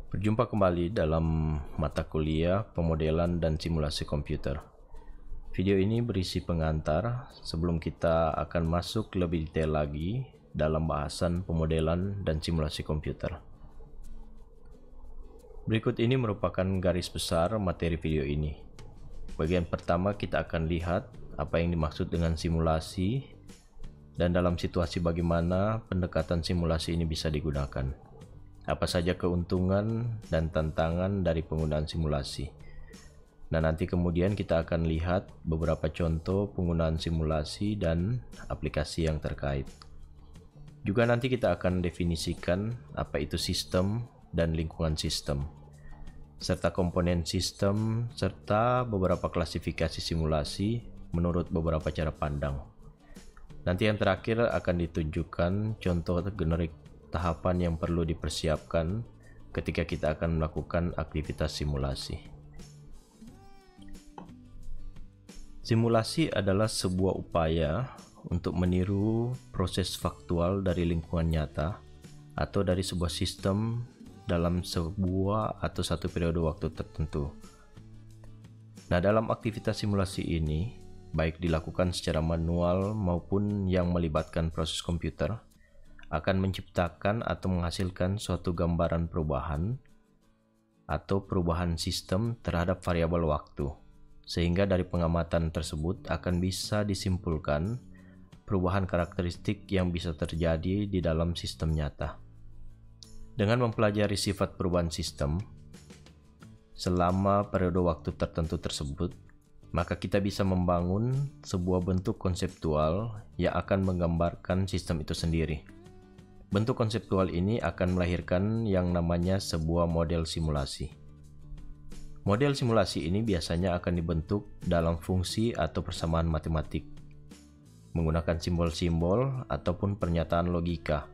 Berjumpa kembali dalam mata kuliah pemodelan dan simulasi komputer. Video ini berisi pengantar sebelum kita akan masuk lebih detail lagi dalam bahasan pemodelan dan simulasi komputer. Berikut ini merupakan garis besar materi video ini. Bagian pertama kita akan lihat apa yang dimaksud dengan simulasi dan dalam situasi bagaimana pendekatan simulasi ini bisa digunakan. Apa saja keuntungan dan tantangan dari penggunaan simulasi. Nah, nanti kemudian kita akan lihat beberapa contoh penggunaan simulasi dan aplikasi yang terkait. Juga nanti kita akan definisikan apa itu sistem dan lingkungan sistem, serta komponen sistem, serta beberapa klasifikasi simulasi menurut beberapa cara pandang. Nanti yang terakhir akan ditunjukkan contoh generik tahapan yang perlu dipersiapkan ketika kita akan melakukan aktivitas simulasi. Simulasi adalah sebuah upaya untuk meniru proses faktual dari lingkungan nyata atau dari sebuah sistem dalam sebuah atau satu periode waktu tertentu. Nah, dalam aktivitas simulasi ini, baik dilakukan secara manual maupun yang melibatkan proses komputer, akan menciptakan atau menghasilkan suatu gambaran perubahan atau perubahan sistem terhadap variabel waktu, sehingga dari pengamatan tersebut akan bisa disimpulkan perubahan karakteristik yang bisa terjadi di dalam sistem nyata. Dengan mempelajari sifat perubahan sistem selama periode waktu tertentu tersebut, maka kita bisa membangun sebuah bentuk konseptual yang akan menggambarkan sistem itu sendiri. Bentuk konseptual ini akan melahirkan yang namanya sebuah model simulasi. Model simulasi ini biasanya akan dibentuk dalam fungsi atau persamaan matematik, menggunakan simbol-simbol ataupun pernyataan logika,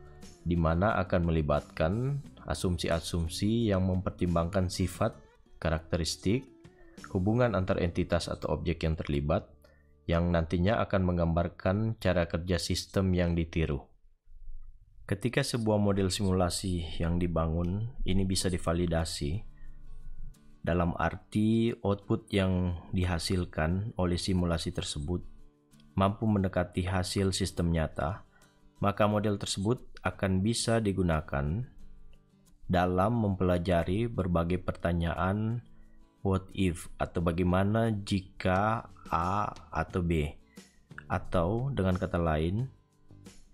di mana akan melibatkan asumsi-asumsi yang mempertimbangkan sifat, karakteristik, hubungan antar entitas atau objek yang terlibat, yang nantinya akan menggambarkan cara kerja sistem yang ditiru. Ketika sebuah model simulasi yang dibangun ini bisa divalidasi, dalam arti output yang dihasilkan oleh simulasi tersebut mampu mendekati hasil sistem nyata, maka model tersebut akan bisa digunakan dalam mempelajari berbagai pertanyaan what if atau bagaimana jika A atau B, atau dengan kata lain,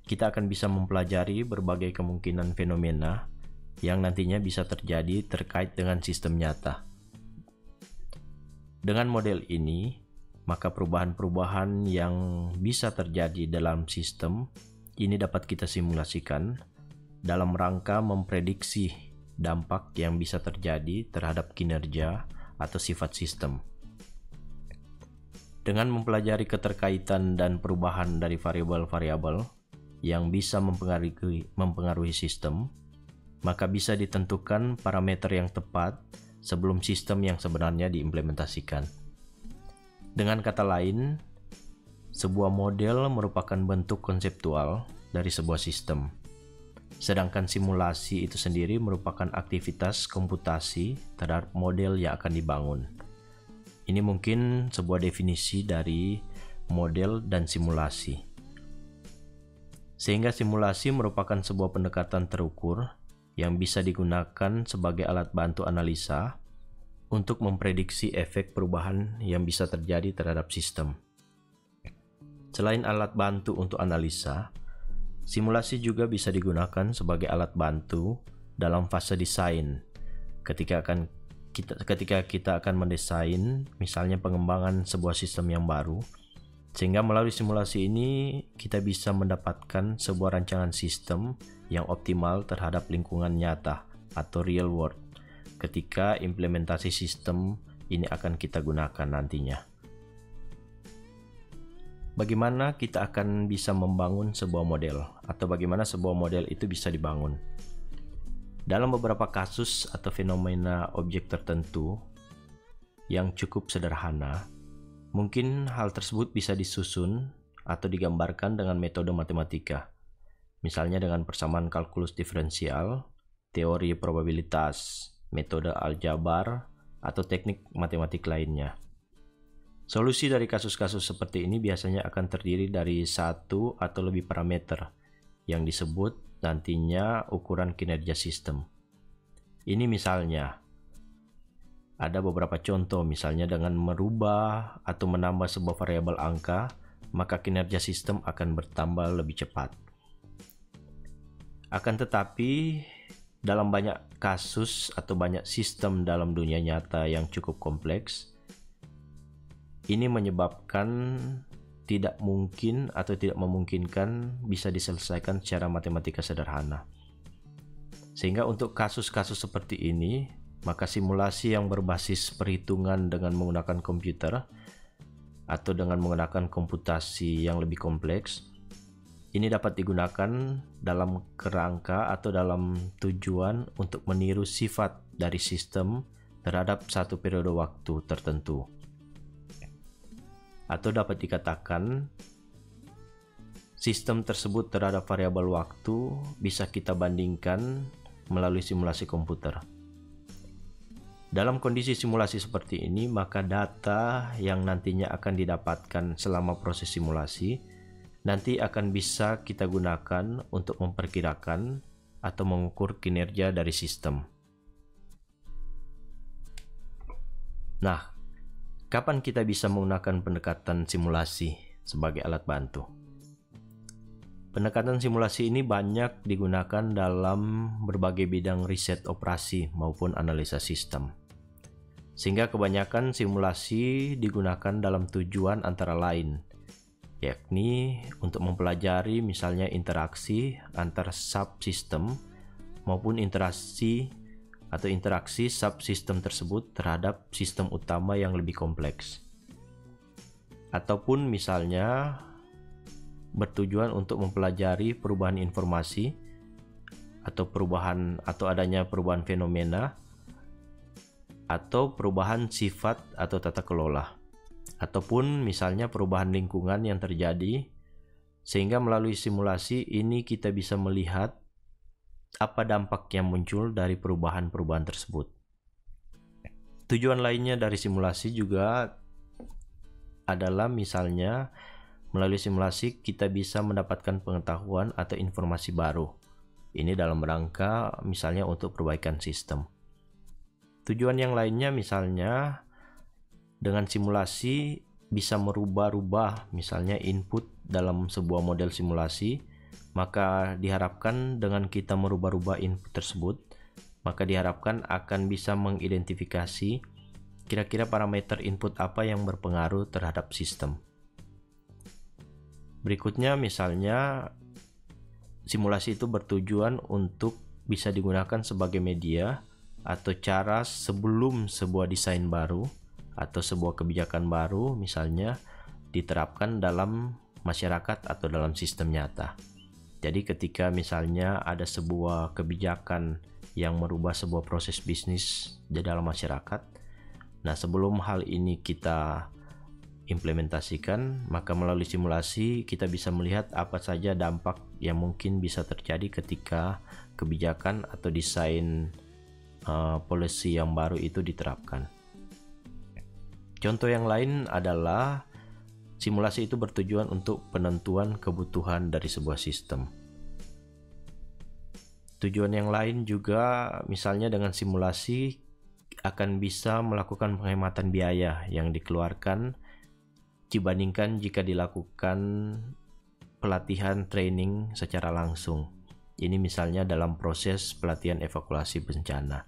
kita akan bisa mempelajari berbagai kemungkinan fenomena yang nantinya bisa terjadi terkait dengan sistem nyata. Dengan model ini, maka perubahan-perubahan yang bisa terjadi dalam sistem ini dapat kita simulasikan dalam rangka memprediksi dampak yang bisa terjadi terhadap kinerja atau sifat sistem. Dengan mempelajari keterkaitan dan perubahan dari variabel-variabel yang bisa mempengaruhi sistem, maka bisa ditentukan parameter yang tepat sebelum sistem yang sebenarnya diimplementasikan. Dengan kata lain, sebuah model merupakan bentuk konseptual dari sebuah sistem, sedangkan simulasi itu sendiri merupakan aktivitas komputasi terhadap model yang akan dibangun. Ini mungkin sebuah definisi dari model dan simulasi. Sehingga simulasi merupakan sebuah pendekatan terukur yang bisa digunakan sebagai alat bantu analisa untuk memprediksi efek perubahan yang bisa terjadi terhadap sistem. Selain alat bantu untuk analisa, simulasi juga bisa digunakan sebagai alat bantu dalam fase desain ketika kita akan mendesain misalnya pengembangan sebuah sistem yang baru. Sehingga melalui simulasi ini kita bisa mendapatkan sebuah rancangan sistem yang optimal terhadap lingkungan nyata atau real world ketika implementasi sistem ini akan kita gunakan nantinya. Bagaimana kita akan bisa membangun sebuah model atau bagaimana sebuah model itu bisa dibangun? Dalam beberapa kasus atau fenomena objek tertentu yang cukup sederhana, mungkin hal tersebut bisa disusun atau digambarkan dengan metode matematika, misalnya dengan persamaan kalkulus diferensial, teori probabilitas, metode aljabar, atau teknik matematik lainnya. Solusi dari kasus-kasus seperti ini biasanya akan terdiri dari satu atau lebih parameter yang disebut nantinya ukuran kinerja sistem. Ini misalnya, ada beberapa contoh, misalnya dengan merubah atau menambah sebuah variabel angka, maka kinerja sistem akan bertambah lebih cepat. Akan tetapi, dalam banyak kasus atau banyak sistem dalam dunia nyata yang cukup kompleks, ini menyebabkan tidak mungkin atau tidak memungkinkan bisa diselesaikan secara matematika sederhana. Sehingga untuk kasus-kasus seperti ini, maka simulasi yang berbasis perhitungan dengan menggunakan komputer atau dengan menggunakan komputasi yang lebih kompleks, ini dapat digunakan dalam kerangka atau dalam tujuan untuk meniru sifat dari sistem terhadap satu periode waktu tertentu. Atau dapat dikatakan, sistem tersebut terhadap variabel waktu bisa kita bandingkan melalui simulasi komputer. Dalam kondisi simulasi seperti ini, maka data yang nantinya akan didapatkan selama proses simulasi nanti akan bisa kita gunakan untuk memperkirakan atau mengukur kinerja dari sistem. Nah, kapan kita bisa menggunakan pendekatan simulasi sebagai alat bantu? Pendekatan simulasi ini banyak digunakan dalam berbagai bidang riset operasi maupun analisa sistem. Sehingga kebanyakan simulasi digunakan dalam tujuan antara lain, yakni untuk mempelajari misalnya interaksi antar subsistem maupun interaksi subsistem tersebut terhadap sistem utama yang lebih kompleks. Ataupun misalnya bertujuan untuk mempelajari perubahan informasi atau adanya perubahan fenomena atau perubahan sifat atau tata kelola, ataupun misalnya perubahan lingkungan yang terjadi, sehingga melalui simulasi ini kita bisa melihat apa dampak yang muncul dari perubahan-perubahan tersebut. Tujuan lainnya dari simulasi juga adalah misalnya melalui simulasi kita bisa mendapatkan pengetahuan atau informasi baru. Ini dalam rangka misalnya untuk perbaikan sistem. Tujuan yang lainnya misalnya dengan simulasi bisa merubah-rubah misalnya input dalam sebuah model simulasi, maka diharapkan dengan kita merubah-rubah input tersebut, maka diharapkan akan bisa mengidentifikasi kira-kira parameter input apa yang berpengaruh terhadap sistem. Berikutnya misalnya simulasi itu bertujuan untuk bisa digunakan sebagai media atau cara sebelum sebuah desain baru atau sebuah kebijakan baru misalnya diterapkan dalam masyarakat atau dalam sistem nyata. Jadi ketika misalnya ada sebuah kebijakan yang merubah sebuah proses bisnis di dalam masyarakat, nah sebelum hal ini kita implementasikan, maka melalui simulasi kita bisa melihat apa saja dampak yang mungkin bisa terjadi ketika kebijakan atau desain policy yang baru itu diterapkan. Contoh yang lain adalah simulasi itu bertujuan untuk penentuan kebutuhan dari sebuah sistem. Tujuan yang lain juga misalnya dengan simulasi akan bisa melakukan penghematan biaya yang dikeluarkan dibandingkan jika dilakukan pelatihan training secara langsung. Ini misalnya dalam proses pelatihan evakuasi bencana.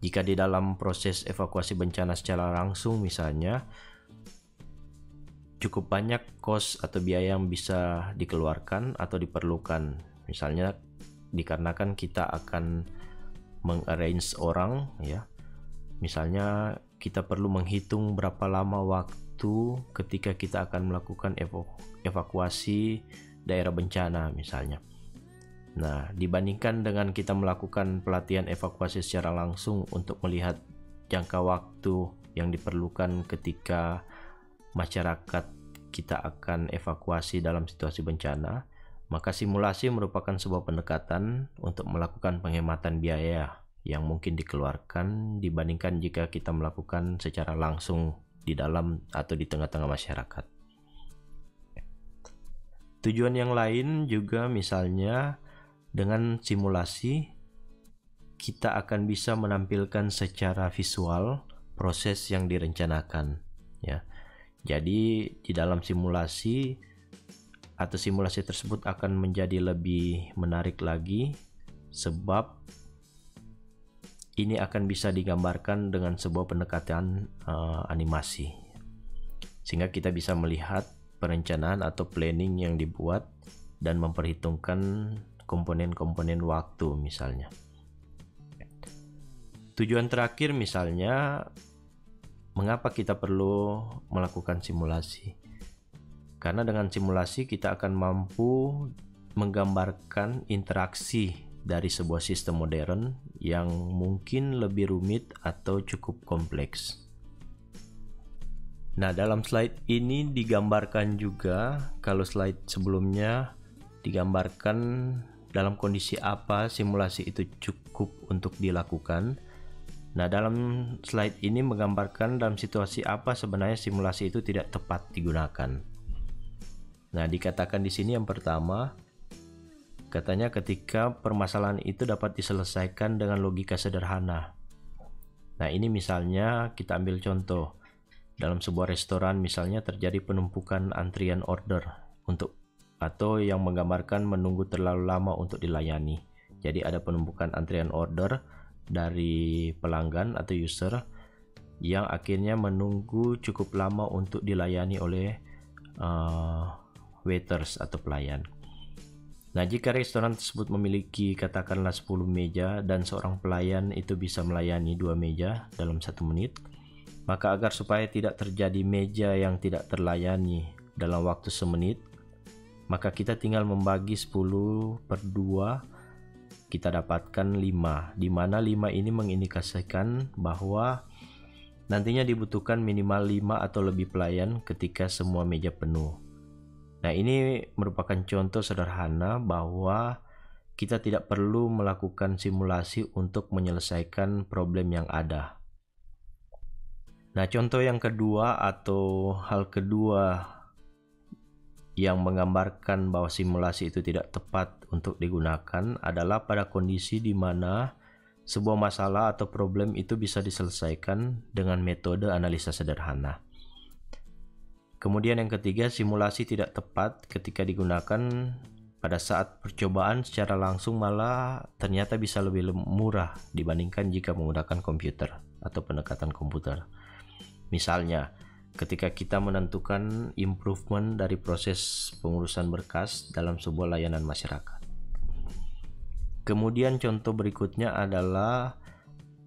Jika di dalam proses evakuasi bencana secara langsung misalnya, cukup banyak cost atau biaya yang bisa dikeluarkan atau diperlukan. Misalnya dikarenakan kita akan mengarrange orang ya. Misalnya kita perlu menghitung berapa lama waktu ketika kita akan melakukan evakuasi daerah bencana misalnya. Nah, dibandingkan dengan kita melakukan pelatihan evakuasi secara langsung untuk melihat jangka waktu yang diperlukan ketika masyarakat kita akan evakuasi dalam situasi bencana, maka simulasi merupakan sebuah pendekatan untuk melakukan penghematan biaya yang mungkin dikeluarkan dibandingkan jika kita melakukan secara langsung di dalam atau di tengah-tengah masyarakat. Tujuan yang lain juga misalnya dengan simulasi kita akan bisa menampilkan secara visual proses yang direncanakan, ya. Jadi di dalam simulasi atau simulasi tersebut akan menjadi lebih menarik lagi sebab ini akan bisa digambarkan dengan sebuah pendekatan animasi, sehingga kita bisa melihat perencanaan atau planning yang dibuat dan memperhitungkan komponen-komponen waktu misalnya. Tujuan terakhir misalnya, mengapa kita perlu melakukan simulasi? Karena dengan simulasi kita akan mampu menggambarkan interaksi dari sebuah sistem modern yang mungkin lebih rumit atau cukup kompleks. Nah, dalam slide ini digambarkan juga, kalau slide sebelumnya digambarkan dalam kondisi apa simulasi itu cukup untuk dilakukan. Nah, dalam slide ini menggambarkan dalam situasi apa sebenarnya simulasi itu tidak tepat digunakan. Nah, dikatakan di sini yang pertama, katanya ketika permasalahan itu dapat diselesaikan dengan logika sederhana. Nah, ini misalnya kita ambil contoh. Dalam sebuah restoran misalnya terjadi penumpukan antrian order atau yang menggambarkan menunggu terlalu lama untuk dilayani. Jadi ada penumpukan antrian order dari pelanggan atau user yang akhirnya menunggu cukup lama untuk dilayani oleh waiters atau pelayan. Nah, jika restoran tersebut memiliki katakanlah 10 meja dan seorang pelayan itu bisa melayani 2 meja dalam 1 menit, maka agar supaya tidak terjadi meja yang tidak terlayani dalam waktu semenit, maka kita tinggal membagi 10/2, kita dapatkan 5, di mana 5 ini mengindikasikan bahwa nantinya dibutuhkan minimal 5 atau lebih pelayan ketika semua meja penuh. Nah, ini merupakan contoh sederhana bahwa kita tidak perlu melakukan simulasi untuk menyelesaikan problem yang ada. Nah, contoh yang kedua atau hal kedua yang menggambarkan bahwa simulasi itu tidak tepat untuk digunakan adalah pada kondisi di mana sebuah masalah atau problem itu bisa diselesaikan dengan metode analisa sederhana. Kemudian yang ketiga, simulasi tidak tepat ketika digunakan pada saat percobaan secara langsung malah ternyata bisa lebih murah dibandingkan jika menggunakan komputer atau pendekatan komputer. Misalnya, ketika kita menentukan improvement dari proses pengurusan berkas dalam sebuah layanan masyarakat. Kemudian contoh berikutnya adalah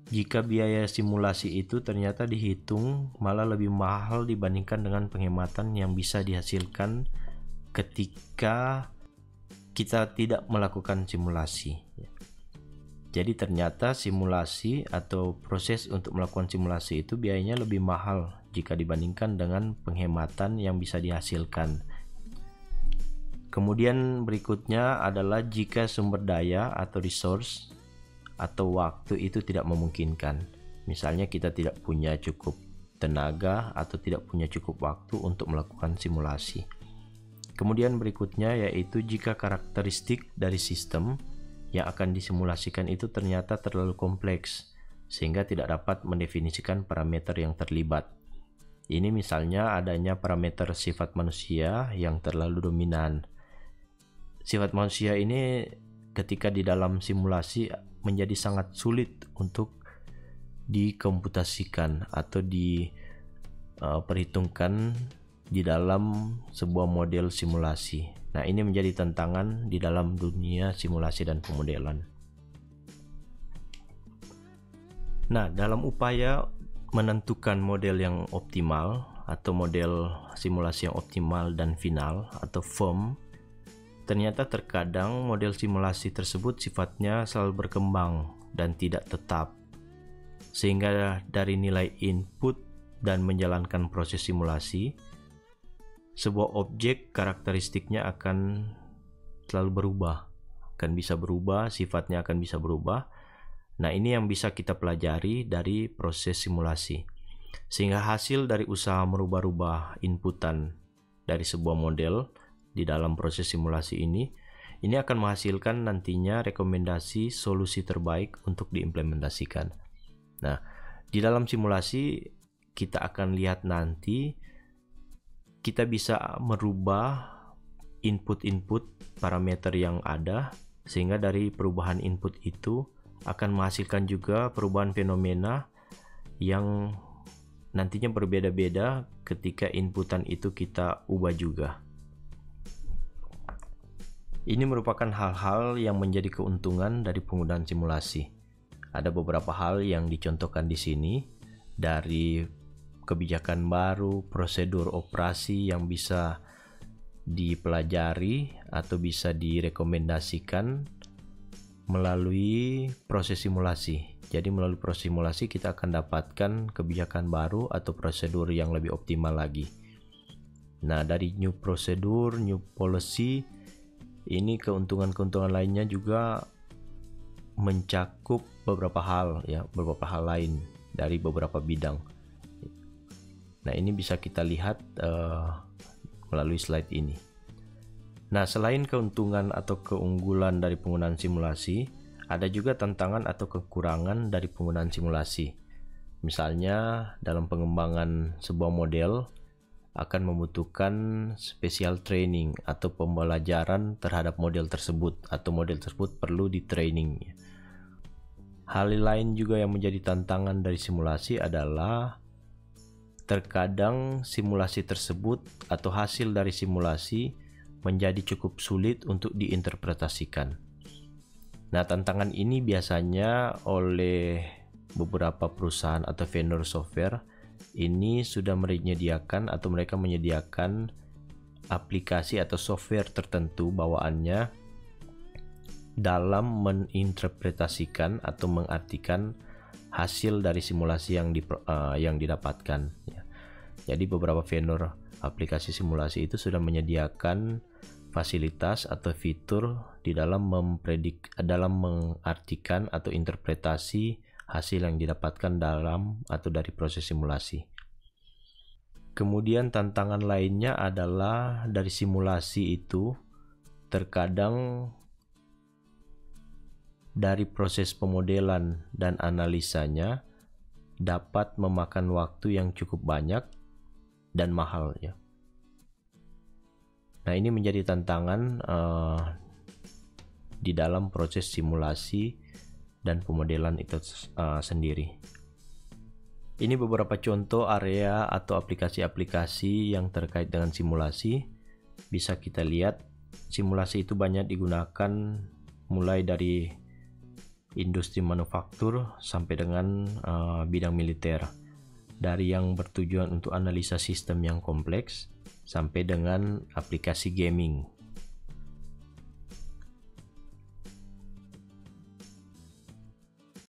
jika biaya simulasi itu ternyata dihitung malah lebih mahal dibandingkan dengan penghematan yang bisa dihasilkan ketika kita tidak melakukan simulasi. Jadi ternyata simulasi atau proses untuk melakukan simulasi itu biayanya lebih mahal jika dibandingkan dengan penghematan yang bisa dihasilkan. Kemudian berikutnya adalah jika sumber daya atau resource atau waktu itu tidak memungkinkan. Misalnya kita tidak punya cukup tenaga atau tidak punya cukup waktu untuk melakukan simulasi. Kemudian berikutnya yaitu jika karakteristik dari sistem yang akan disimulasikan itu ternyata terlalu kompleks sehingga tidak dapat mendefinisikan parameter yang terlibat. Ini misalnya adanya parameter sifat manusia yang terlalu dominan. Sifat manusia ini ketika di dalam simulasi menjadi sangat sulit untuk dikomputasikan atau diperhitungkan di dalam sebuah model simulasi. Nah, ini menjadi tantangan di dalam dunia simulasi dan pemodelan. Nah, dalam upaya menentukan model yang optimal atau model simulasi yang optimal dan final atau firm, ternyata terkadang model simulasi tersebut sifatnya selalu berkembang dan tidak tetap. Sehingga dari nilai input dan menjalankan proses simulasi, sebuah objek karakteristiknya akan selalu berubah, akan bisa berubah, sifatnya akan bisa berubah, Nah, ini yang bisa kita pelajari dari proses simulasi. Sehingga hasil dari usaha merubah-rubah inputan dari sebuah model di dalam proses simulasi ini akan menghasilkan nantinya rekomendasi solusi terbaik untuk diimplementasikan. Nah, di dalam simulasi kita akan lihat nanti kita bisa merubah input-input parameter yang ada, sehingga dari perubahan input itu akan menghasilkan juga perubahan fenomena yang nantinya berbeda-beda ketika inputan itu kita ubah juga. Ini merupakan hal-hal yang menjadi keuntungan dari penggunaan simulasi. Ada beberapa hal yang dicontohkan di sini, dari kebijakan baru, prosedur operasi yang bisa dipelajari atau bisa direkomendasikan melalui proses simulasi. Jadi melalui proses simulasi kita akan dapatkan kebijakan baru atau prosedur yang lebih optimal lagi. Nah, dari new prosedur, new policy, ini keuntungan-keuntungan lainnya juga mencakup beberapa hal lain dari beberapa bidang. Nah, ini bisa kita lihat melalui slide ini. Nah, selain keuntungan atau keunggulan dari penggunaan simulasi, ada juga tantangan atau kekurangan dari penggunaan simulasi. Misalnya, dalam pengembangan sebuah model akan membutuhkan special training atau pembelajaran terhadap model tersebut, atau model tersebut perlu di training. Hal lain juga yang menjadi tantangan dari simulasi adalah terkadang simulasi tersebut atau hasil dari simulasi menjadi cukup sulit untuk diinterpretasikan. Nah, tantangan ini biasanya oleh beberapa perusahaan atau vendor software ini sudah menyediakan atau mereka menyediakan aplikasi atau software tertentu bawaannya dalam menginterpretasikan atau mengartikan hasil dari simulasi yang didapatkan. Jadi beberapa vendor aplikasi simulasi itu sudah menyediakan fasilitas atau fitur di dalam mengartikan atau interpretasi hasil yang didapatkan dalam atau dari proses simulasi. Kemudian tantangan lainnya adalah dari simulasi itu terkadang dari proses pemodelan dan analisanya dapat memakan waktu yang cukup banyak dan mahal ya. Nah, ini menjadi tantangan di dalam proses simulasi dan pemodelan itu sendiri. Ini beberapa contoh area atau aplikasi-aplikasi yang terkait dengan simulasi. Bisa kita lihat, simulasi itu banyak digunakan mulai dari industri manufaktur sampai dengan bidang militer. Dari yang bertujuan untuk analisa sistem yang kompleks sampai dengan aplikasi gaming.